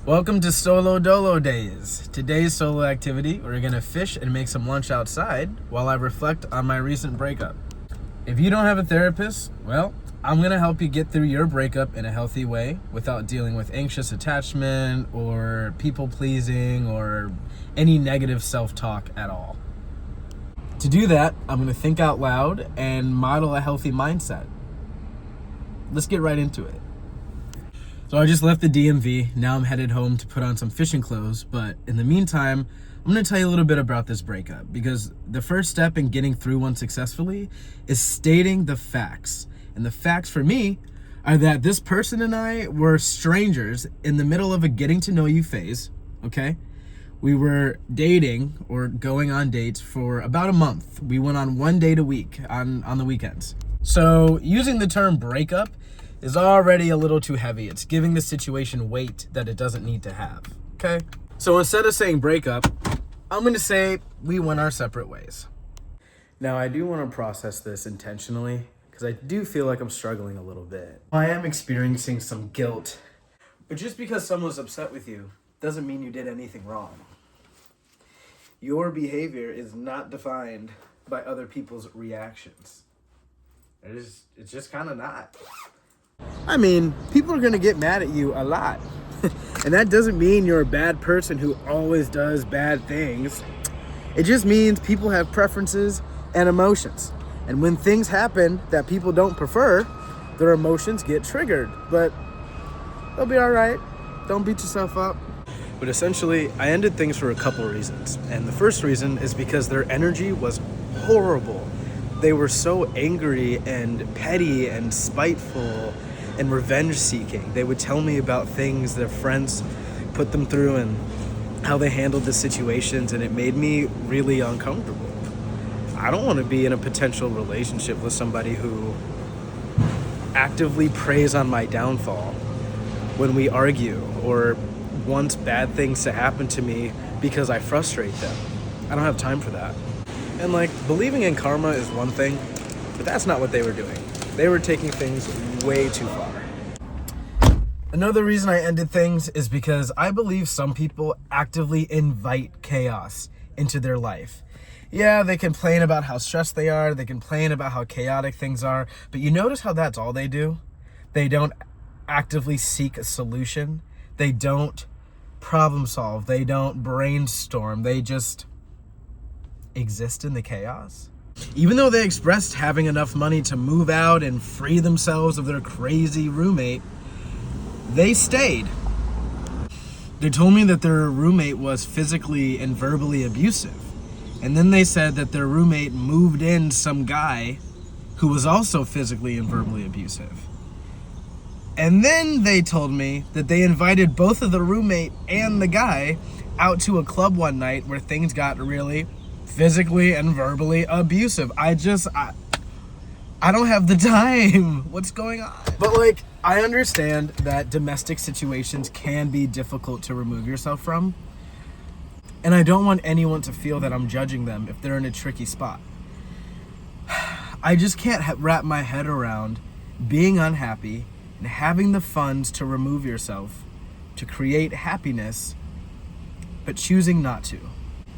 Welcome to Solo Dolo Days. Today's solo activity, we're gonna fish and make some lunch outside while I reflect on my recent breakup. If you don't have a therapist, well, I'm gonna help you get through your breakup in a healthy way without dealing with anxious attachment or people pleasing or any negative self-talk at all. To do that, I'm gonna think out loud and model a healthy mindset. Let's get right into it. So I just left the DMV. Now I'm headed home to put on some fishing clothes. But in the meantime, I'm going to tell you a little bit about this breakup, because the first step in getting through one successfully is stating the facts. And the facts for me are that this person and I were strangers in the middle of a getting to know you phase, okay? We were dating or going on dates for about a month. We went on one date a week on the weekends. So using the term breakup is already a little too heavy. It's giving the situation weight that it doesn't need to have, okay? So instead of saying breakup, I'm gonna say we went our separate ways. Now I do wanna process this intentionally because I do feel like I'm struggling a little bit. I am experiencing some guilt, but just because someone's upset with you doesn't mean you did anything wrong. Your behavior is not defined by other people's reactions. It's just kind of not. I mean, people are going to get mad at you a lot. And that doesn't mean you're a bad person who always does bad things. It just means people have preferences and emotions. And when things happen that people don't prefer, their emotions get triggered. But they'll be all right. Don't beat yourself up. But essentially, I ended things for a couple reasons. And the first reason is because their energy was horrible. They were so angry and petty and spiteful and revenge seeking. They would tell me about things their friends put them through and how they handled the situations, and it made me really uncomfortable. I don't want to be in a potential relationship with somebody who actively preys on my downfall when we argue or wants bad things to happen to me because I frustrate them. I don't have time for that. And believing in karma is one thing, but that's not what they were doing. They were taking things way too far. Another reason I ended things is because I believe some people actively invite chaos into their life. Yeah, they complain about how stressed they are, they complain about how chaotic things are, but you notice how that's all they do? They don't actively seek a solution. They don't problem solve. They don't brainstorm. They just exist in the chaos. Even though they expressed having enough money to move out and free themselves of their crazy roommate, they stayed. They told me that their roommate was physically and verbally abusive. And then they said that their roommate moved in some guy who was also physically and verbally abusive. And then they told me that they invited both of the roommate and the guy out to a club one night where things got really physically and verbally abusive. I don't have the time. What's going on? But I understand that domestic situations can be difficult to remove yourself from. And I don't want anyone to feel that I'm judging them if they're in a tricky spot. I just can't wrap my head around being unhappy and having the funds to remove yourself to create happiness, but choosing not to.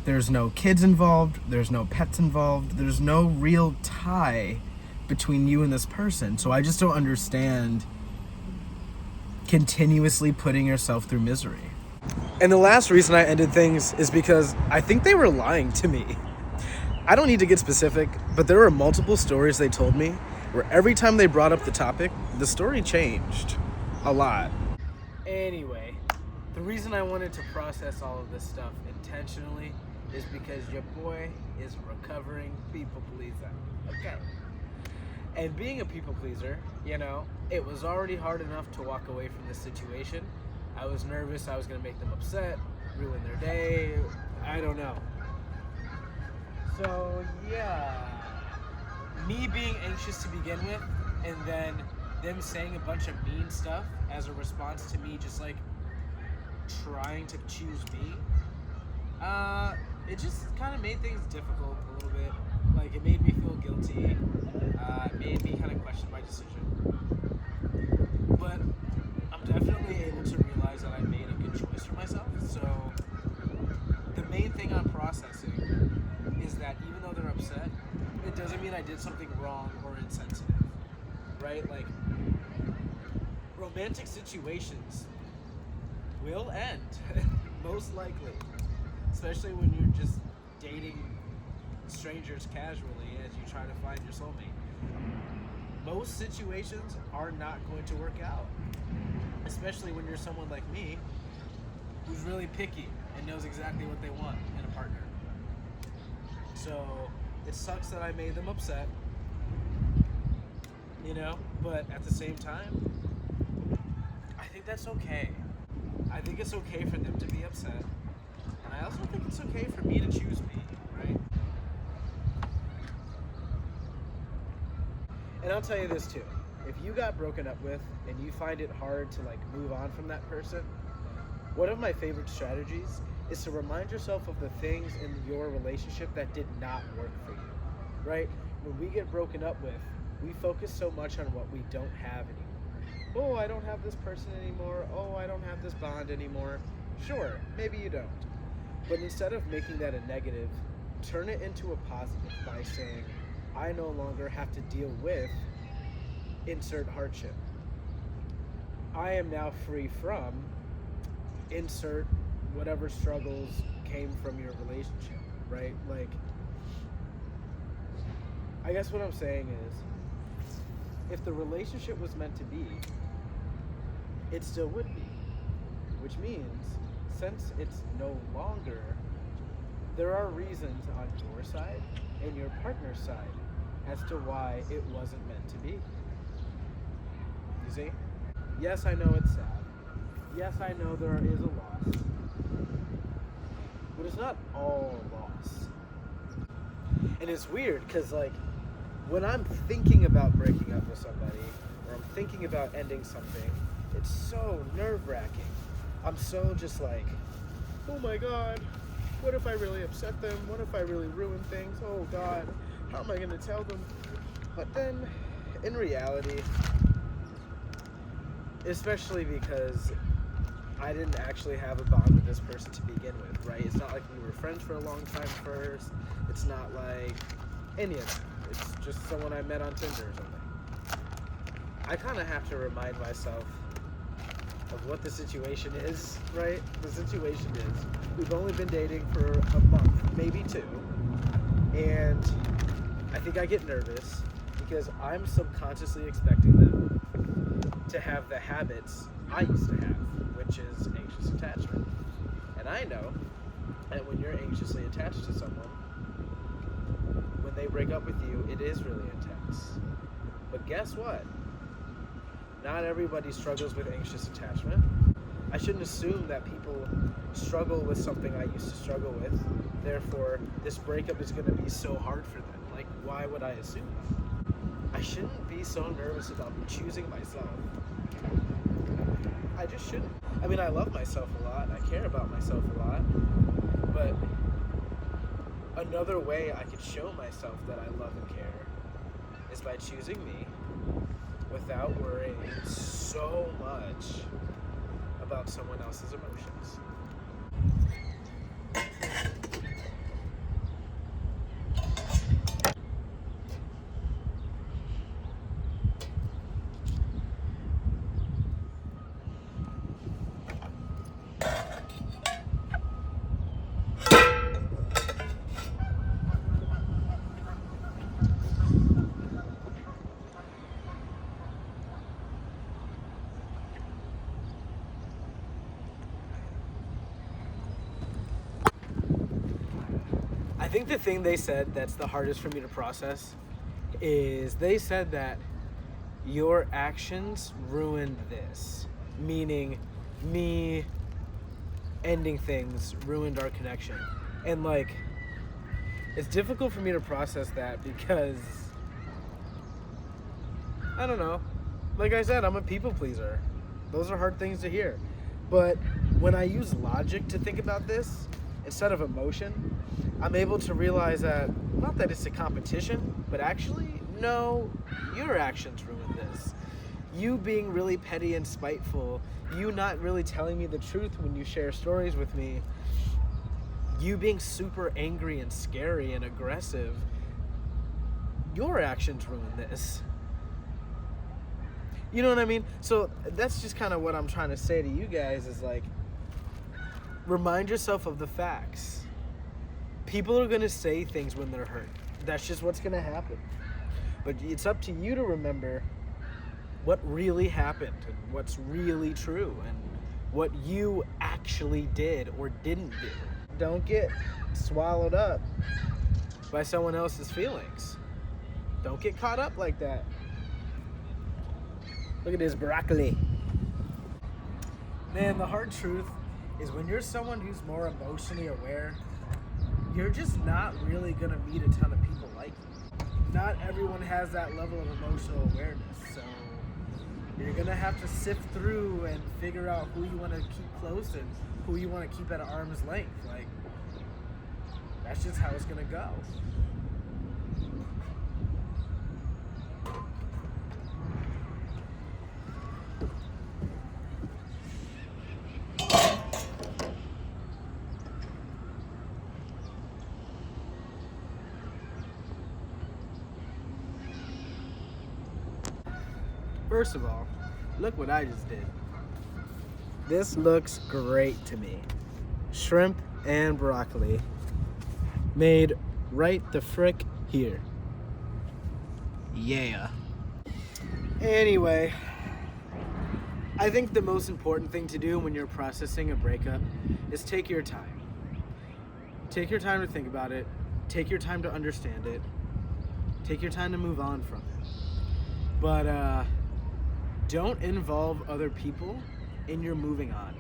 There's no kids involved, there's no pets involved, there's no real tie between you and this person. So I just don't understand continuously putting yourself through misery. And the last reason I ended things is because I think they were lying to me. I don't need to get specific, but there were multiple stories they told me where every time they brought up the topic, the story changed a lot. Anyway, the reason I wanted to process all of this stuff intentionally is because your boy is a recovering people pleaser. Okay. And being a people pleaser, it was already hard enough to walk away from this situation. I was nervous I was going to make them upset, ruin their day, I don't know. So yeah, me being anxious to begin with, and then them saying a bunch of mean stuff as a response to me just trying to choose me, it just kind of made things difficult a little bit. It made me feel guilty. It made me kind of question my decision. But I'm definitely able to realize that I made a good choice did something wrong or insensitive, right? Like, romantic situations will end, most likely, especially when you're just dating strangers casually as you try to find your soulmate. Most situations are not going to work out, especially when you're someone like me who's really picky and knows exactly what they want in a partner. So it sucks that I made them upset, but at the same time, I think that's okay. I think it's okay for them to be upset, and I also think it's okay for me to choose me, right? And I'll tell you this too. If you got broken up with and you find it hard to move on from that person, one of my favorite strategies is to remind yourself of the things in your relationship that did not work for you, right? When we get broken up with, we focus so much on what we don't have anymore. Oh, I don't have this person anymore. Oh, I don't have this bond anymore. Sure, maybe you don't. But instead of making that a negative, turn it into a positive by saying, I no longer have to deal with insert hardship. I am now free from insert whatever struggles came from your relationship, right? I guess what I'm saying is, if the relationship was meant to be, it still would be. Which means, since it's no longer, there are reasons on your side and your partner's side as to why it wasn't meant to be. You see? Yes, I know it's sad. Yes, I know there is a loss. But it's not all loss. And it's weird, because when I'm thinking about breaking up with somebody, or I'm thinking about ending something, it's so nerve-wracking. I'm so just oh my God, what if I really upset them? What if I really ruin things? Oh God, how am I going to tell them? But then, in reality, especially because I didn't actually have a bond with this person to begin with, right? It's not like we were friends for a long time first. It's not like any of that. It's just someone I met on Tinder or something. I kind of have to remind myself of what the situation is, right? The situation is, we've only been dating for a month, maybe two, and I think I get nervous because I'm subconsciously expecting them to have the habits I used to have, which is anxious attachment. And I know that when you're anxiously attached to someone, when they break up with you, it is really intense. But guess what? Not everybody struggles with anxious attachment. I shouldn't assume that people struggle with something I used to struggle with. Therefore, this breakup is going to be so hard for them. Why would I assume that? I shouldn't be so nervous about choosing myself. I just shouldn't. I mean, I love myself a lot. I care about myself a lot. But another way I could show myself that I love and care is by choosing me without worrying so much about someone else's emotions. I think the thing they said that's the hardest for me to process is they said that your actions ruined this, meaning me ending things ruined our connection. And it's difficult for me to process that because, I don't know, like I said, I'm a people pleaser. Those are hard things to hear. But when I use logic to think about this, instead of emotion, I'm able to realize that, not that it's a competition, but actually, no, your actions ruined this. You being really petty and spiteful, you not really telling me the truth when you share stories with me, you being super angry and scary and aggressive, your actions ruin this. You know what I mean? So that's just kind of what I'm trying to say to you guys is like, remind yourself of the facts. People are going to say things when they're hurt. That's just what's going to happen. But it's up to you to remember what really happened and what's really true and what you actually did or didn't do. Don't get swallowed up by someone else's feelings. Don't get caught up like that. Look at this broccoli. Man, the hard truth is when you're someone who's more emotionally aware, you're just not really gonna meet a ton of people like you. Not everyone has that level of emotional awareness, so you're gonna have to sift through and figure out who you wanna keep close and who you wanna keep at arm's length. Like, that's just how it's gonna go. First of all, look what I just did. This looks great to me. Shrimp and broccoli made right the frick here. Yeah. Anyway, I think the most important thing to do when you're processing a breakup is take your time. Take your time to think about it. Take your time to understand it. Take your time to move on from it. But don't involve other people in your moving on.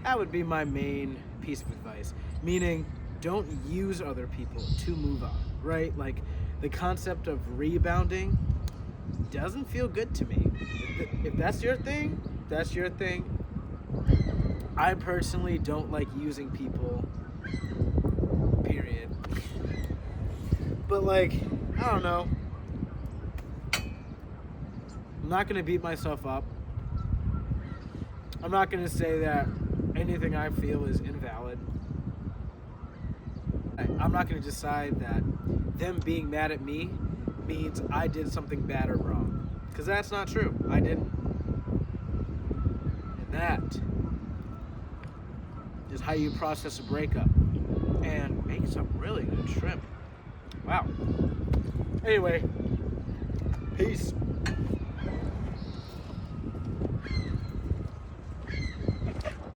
That would be my main piece of advice. Meaning, don't use other people to move on, right? Like, the concept of rebounding doesn't feel good to me. If that's your thing, that's your thing. I personally don't like using people, period. But like, I don't know. I'm not going to beat myself up. I'm not going to say that anything I feel is invalid. I'm not going to decide that them being mad at me means I did something bad or wrong. Because that's not true. I didn't. And that is how you process a breakup. And make some really good shrimp. Wow. Anyway, peace.